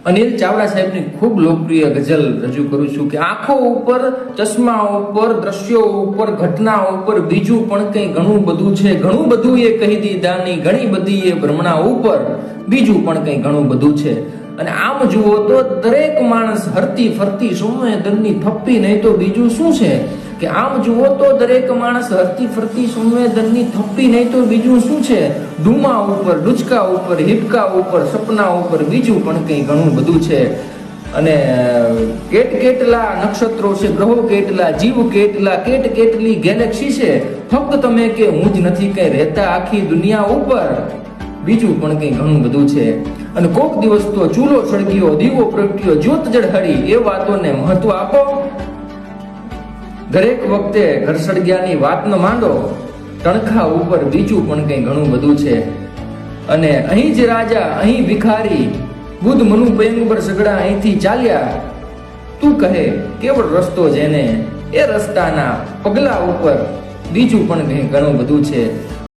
અનિલ ચાવડા સાહેબની ખૂબ લોકપ્રિય ગઝલ રજૂ કરું છું કે આંખો ઉપર, ચશ્મા ઉપર, દ્રશ્યો ઉપર, ઘટના ઉપર બીજું પણ કંઈ ઘણું બધું છે. ઘણું બધું એ કહી દીધાની, ઘણી બધી એ ભ્રમણા ઉપર બીજું પણ કંઈ ઘણું બધું છે. અને આમ જુઓ તો દરેક માણસ હરતી ફરતી સંવેદનની થપ્પી, નહીં તો બીજું શું છે. કે આમ જુઓ તો દરેક માણસ હરતી ફરતી સંવેદનની થપ્પી, નહીં તો બીજું શું છે. ડુમા ઉપર, ડુચકા ઉપર, હિપકા ઉપર, સપના ઉપર બીજું પણ કંઈ ઘણું બધું છે. અને કેટલા નક્ષત્રો છે, ગ્રહો કેટલા, જીવ કેટલા, કેટલી ગેલેક્સી છે. ફક્ત તમે કે હું જ નથી કઈ રહેતા આખી દુનિયા ઉપર બીજું પણ કંઈ ઘણું બધું છે. અને કોક દિવસ તો ચૂલો સળગ્યો, દીવો પ્રગટ્યો, જ્યોત જળહળી, એ વાતોને મહત્વ આપો. દરેક વખતે ઘર સળગ્યાની વાત ન માંડો, તણખા ઉપર બીજું પણ કંઈ ઘણું બધું છે. અને અહીં જ રાજા, અહીં ભિખારી, બુદ્ધ મનુ પયંબર સગડા અહીંથી ચાલ્યા. તું કહે કેવળ રસ્તો જેને, એ રસ્તાના પગલા ઉપર બીજું પણ કંઈ ઘણું બધું છે.